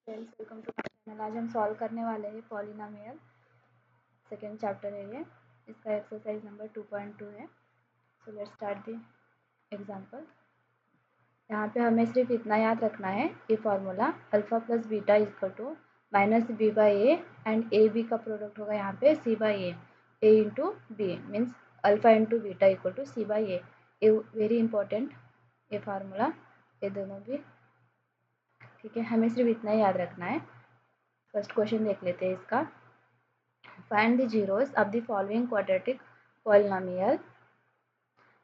Friends, welcome to my channel. आज हम solve करने वाले हैं पॉलिनोमियल। सेकेंड चैप्टर है ये। इसका एक्सरसाइज नंबर 2.2 है। So let's start the example. यहाँ पे हमें सिर्फ इतना याद रखना है, ये formula alpha plus beta equal to minus b by a and a b का प्रोडक्ट होगा यहाँ पे c by a into b means alpha into beta equal to c by a. Very important ये फार्मूला, ये दोनों भी। ठीक है, हमें सिर्फ इतना ही याद रखना है। फर्स्ट क्वेश्चन देख लेते हैं इसका। Find the zeros of the following quadratic polynomial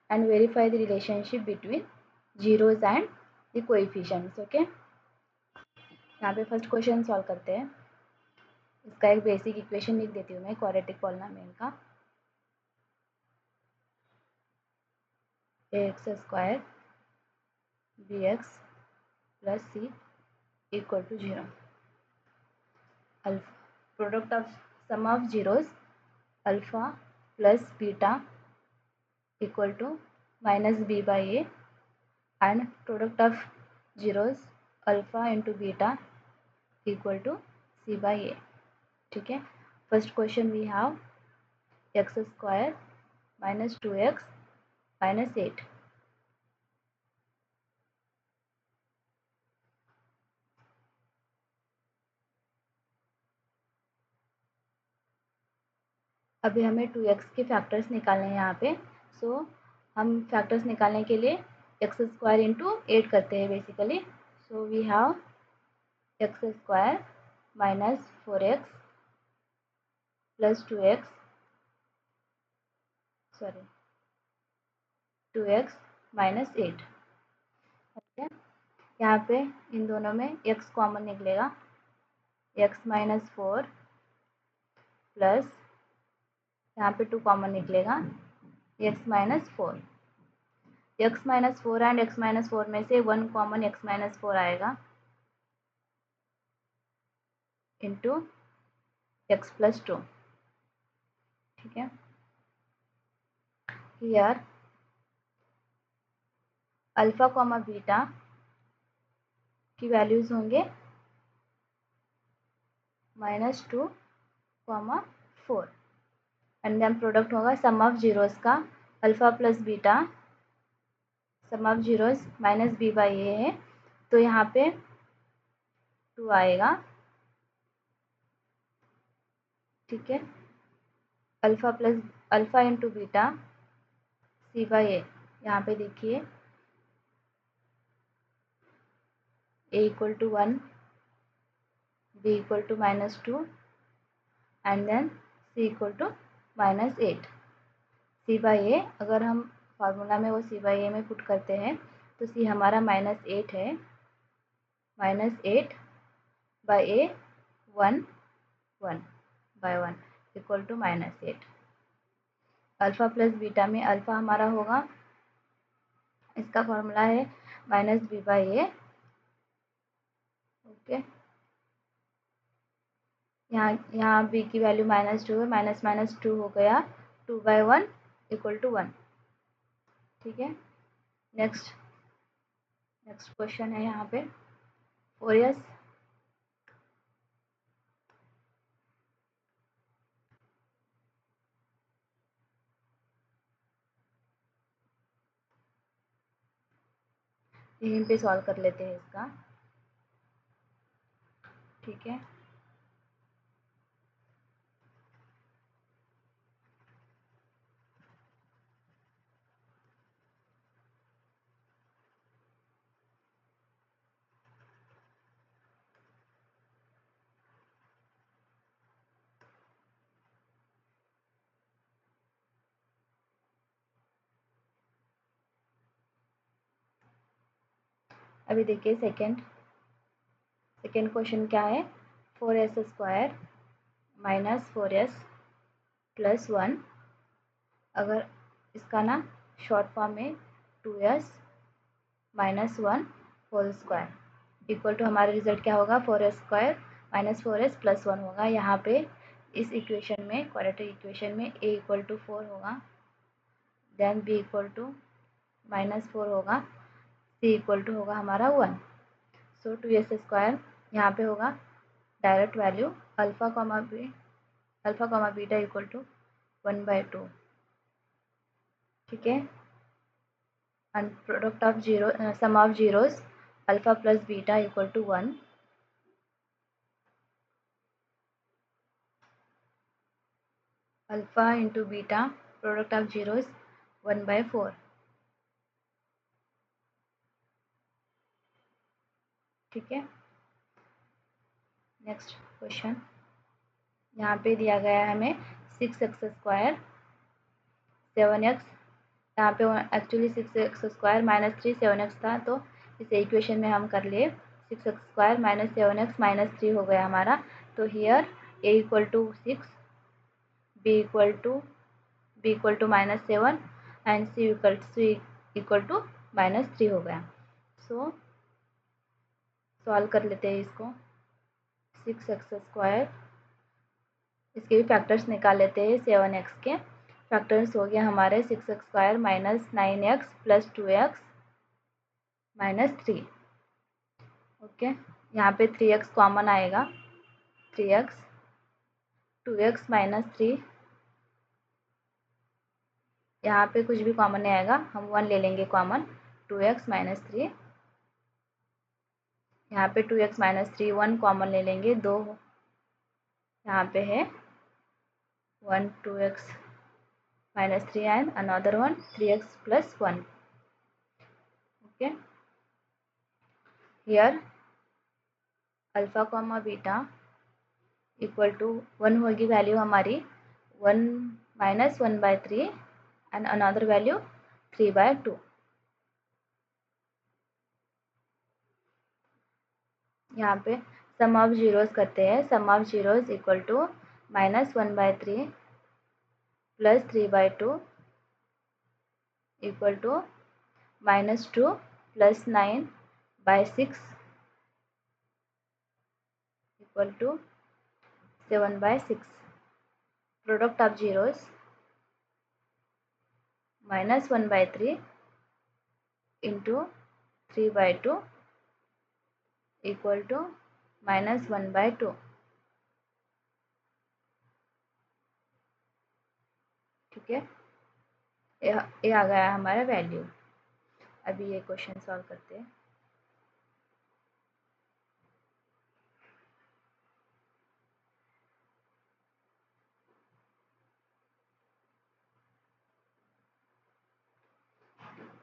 and verify the relationship between zeros and the coefficients. Okay, यहाँ पे फर्स्ट क्वेश्चन सॉल्व करते हैं। इसका एक बेसिक इक्वेशन लिख देती हूँ मैं क्वाड्रेटिक पॉलिनोमियल का। X square b x plus c equal to 0। Alpha product of sum of zeros alpha plus beta equal to minus b by a and product of zeros alpha into beta equal to c by a। ठीक है, first question we have x square minus 2x minus 8। अभी हमें 2x के factors निकालने हैं यहाँ पे। सो हम फैक्टर्स निकालने के लिए एक्स स्क्वायर इंटू 8 करते हैं basically. So we have x square minus 4x plus 2x sorry 2x minus 8। Okay, यहाँ पे इन दोनों में x कॉमन निकलेगा, x माइनस 4 प्लस यहाँ पे 2 कॉमन निकलेगा, x minus 4। x minus 4 and x minus 4 में से 1 कॉमन x माइनस 4 आएगा इंटू x प्लस 2। ठीक है, हियर अल्फा कॉमा बीटा की वैल्यूज होंगे minus 2 comma 4 and then product होगा सम ऑफ जीरोस का alpha plus beta. Sum of zeros minus b by a है तो यहाँ पे 2 आएगा। ठीक है, alpha plus alpha into beta c by a. यहाँ पे देखिए a equal to 1, b equal to minus 2 and then c equal to minus 8। C by ए अगर हम फार्मूला में वो सी बाई ए में पुट करते हैं तो सी हमारा माइनस 8 है। Minus 8 by a 1 1 by 1 equal to minus 8। Alpha plus beta में अल्फ़ा हमारा होगा, इसका फॉर्मूला है minus b by a. Okay, यहाँ बी की वैल्यू माइनस 2 है, माइनस माइनस 2 हो गया 2 बाई 1 इक्वल टू 1। ठीक है, नेक्स्ट क्वेश्चन है यहाँ पे 4s यहीं पे सॉल्व कर लेते हैं इसका। ठीक है, अभी देखिए सेकंड क्वेश्चन क्या है। 4s square minus 4s plus 1। अगर इसका ना शॉर्ट फॉर्म में 2s minus 1 whole square equal to हमारा रिजल्ट क्या होगा 4s square minus 4s plus 1 होगा। यहाँ पे इस इक्वेशन में क्वाड्रेटिक इक्वेशन में a इक्वल टू 4 होगा, then b equal to minus 4 होगा, c इक्वल टू होगा हमारा 1। सो 2s स्क्वायर यहाँ पे होगा direct value alpha comma beta equal to 1/2, ठीक है। And product of zero sum of zeros alpha plus beta equal to 1, alpha into beta product of zeros 1/4, ठीक है। नेक्स्ट क्वेश्चन, यहाँ पे दिया गया है हमें 6x² 7x, यहाँ पे एक्चुअली 6x² -3 7x था, तो इस इक्वेशन में हम कर लिए 6x² - 7x -3 हो गया हमारा। तो here a equal to 6, b equal to -7 and c equal to -3 हो गया। सो सॉल्व कर लेते हैं इसको। 6x², इसके भी फैक्टर्स निकाल लेते हैं। 7x के फैक्टर्स हो गया हमारे 6x² - 9x + 2x -3, ओके। यहाँ पे 3x कॉमन आएगा, 3x 2x -3, यहाँ पे कुछ भी कॉमन नहीं आएगा, हम 1 ले लेंगे कॉमन। 2x -3, यहाँ पे 2x -3 1 कॉमन ले लेंगे, 2 यहाँ पे है 1 2x -3 and another one 3x + 1, okay. Here alpha comma beta equal to 1 होगी वैल्यू हमारी 1 - 1/3 एंड अनदर वैल्यू 3/2। यहाँ पे सम ऑफ जीरोस करते हैं। Sum of zeros equal to -1/3 + 3/2 equal to -2 + 9/6 equal to 7/6। Product of zeros -1/3 into 3/2 equal to -1/2, ठीक है। ये आ गया हमारा वैल्यू। अभी ये क्वेश्चन सॉल्व करते हैं।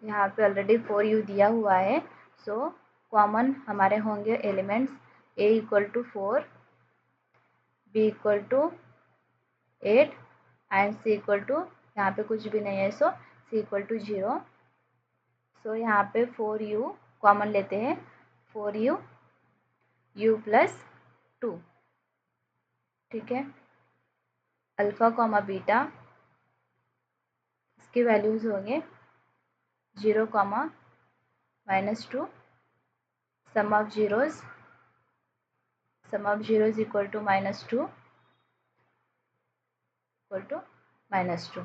यहाँ पे ऑलरेडी 4u दिया हुआ है, सो कॉमन हमारे होंगे elements a equal to 4, b equal to 8 and c equal to, यहाँ पे कुछ भी नहीं है, so c equal to 0। So यहाँ पे 4u कॉमन लेते हैं, 4u u + 2, ठीक है। अल्फ़ा कॉमा बीटा, इसकी वैल्यूज होंगे 0, -2, sum of zeros equal to -2 equal to -2,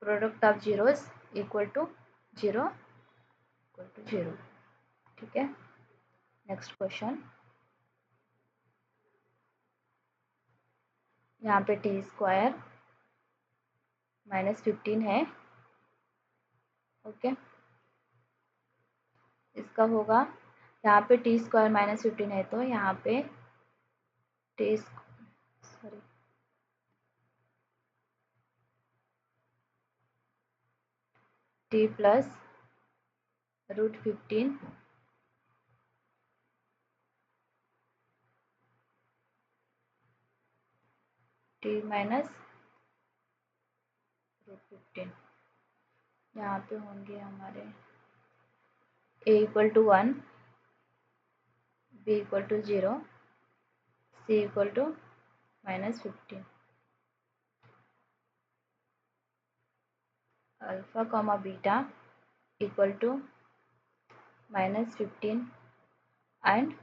product of zeros equal to 0 equal to 0, ठीक है। नेक्स्ट क्वेश्चन, यहाँ पे t² -15 है, ओके। इसका होगा, यहाँ पे t² -15 है, तो यहाँ पे t सॉरी t + √15 t - √15, यहाँ पे होंगे हमारे a equal to 1, b equal to 0, c equal to -15। Alpha comma beta equal to -15 and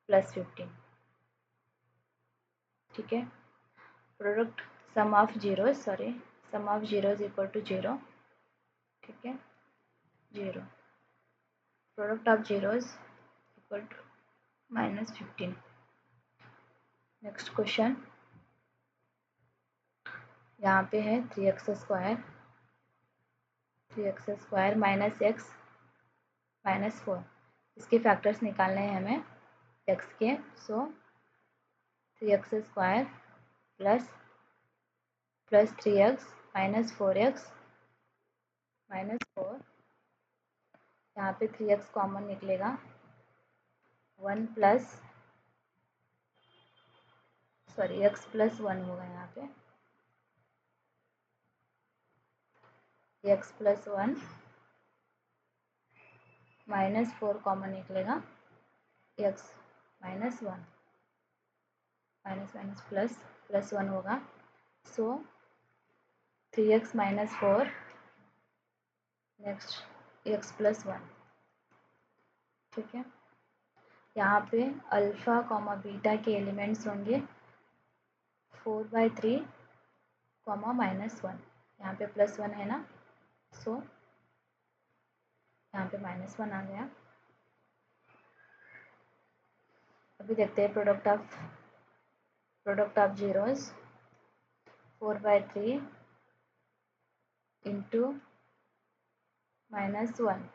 +15, ठीक है। Product sum of zeros equal to 0, ठीक है, 0। Product of zeros equal to -15। Next question, यहाँ पे है 3x² माइनस x -4। इसके factors निकालने हैं हमें x के। सो 3x² plus 3x minus 4x -4। यहाँ पे 3x कॉमन निकलेगा, 1 प्लस x प्लस 1 होगा। यहाँ पे x प्लस 1 -4 कॉमन निकलेगा, x -1 माइनस प्लस 1 होगा। सो 3x -4 नेक्स्ट x प्लस 1। ठीक है, यहाँ पे अल्फ़ा कॉमा बीटा के एलिमेंट्स होंगे 4/3 कॉमा -1। यहाँ पे +1 है ना, सो यहाँ पे -1 आ गया। अभी देखते हैं product of zeros. 4/3 into -1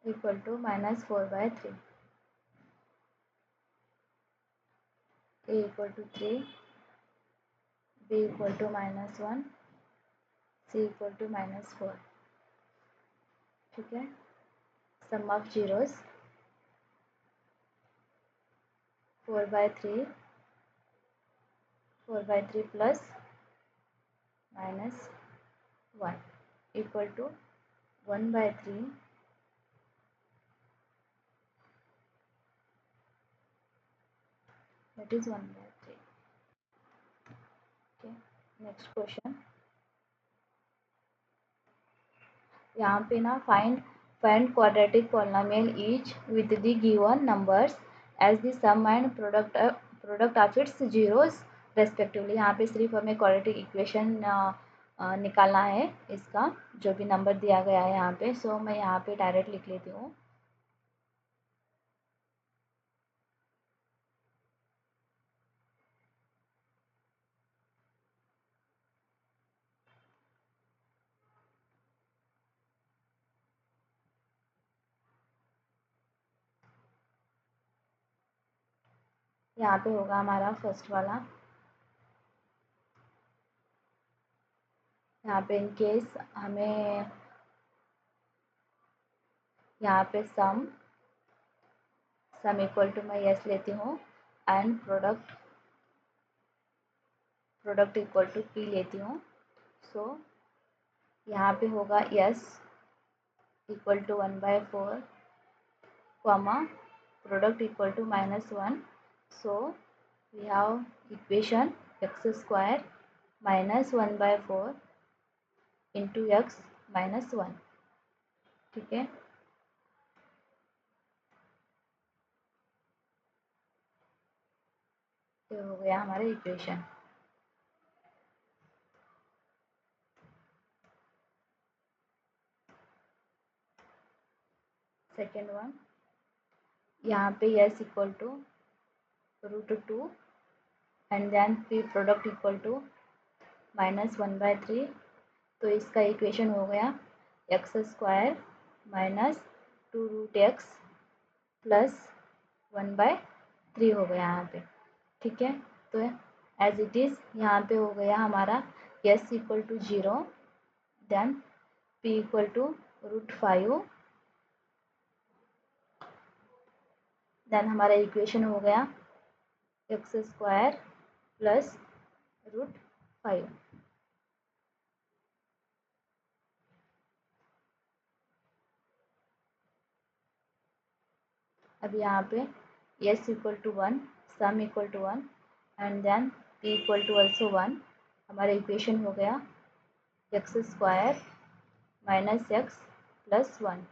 equal to -4/3। a equal to 3, b equal to -1, c equal to -4। ठीक है, sum of zeros 4/3 plus -1 equal to 1/3 that is 1/3। Okay, next question, यहाँ पे ना find quadratic polynomial each with the given numbers as the sum and product of its zeros respectively. यहाँ पे सिर्फ हमें quadratic equation निकालना है इसका, जो भी नंबर दिया गया है यहाँ पे। सो मैं यहाँ पे डायरेक्ट लिख लेती हूँ। यहाँ पे होगा हमारा फर्स्ट वाला, यहाँ पे इन केस हमें यहाँ पे सम इक्वल टू मैं यस लेती हूँ and product equal to P लेती हूँ। सो यहाँ पे होगा S equal to 1/4 comma product equal to -1। So we have equation x² -1/4 into x -1। ठीक है, ये हो गया हमारा इक्वेशन। सेकेंड वन, यहाँ पे s equal to √2 and then p product equal to -1/3। तो इसका इक्वेशन हो गया x² -2√x प्लस 1/3 हो गया यहाँ पे। ठीक है, तो एज इट इज़ यहाँ पे हो गया हमारा s equal to 0, then p equal to √5, then हमारा इक्वेशन हो गया x² प्लस √5। अब यहाँ पे s equal to 1, sum equal to 1 and then p equal to also 1। हमारा इक्वेशन हो गया x² माइनस x प्लस 1।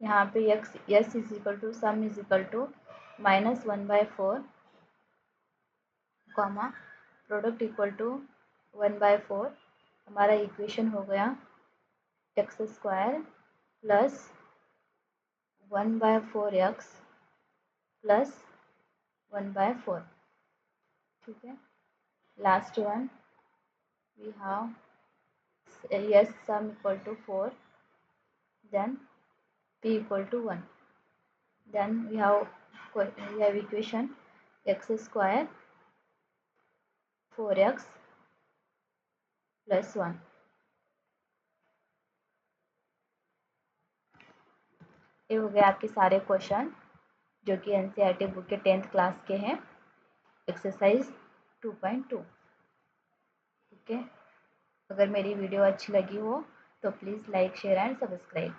यहाँ पे s is equal to sum is equal to -1/4 comma product equal to 1/4, हमारा equation हो गया x² प्लस 1/4x प्लस 1/4. ठीक है, last one we have yes sum equal to 4, then p equal to 1, then we have equation x² 4x plus 1. ये हो गए आपके सारे क्वेश्चन जो कि एनसीईआरटी बुक के 10th क्लास के हैं, एक्सरसाइज 2.2. ठीक है, अगर मेरी वीडियो अच्छी लगी हो तो please like share and subscribe.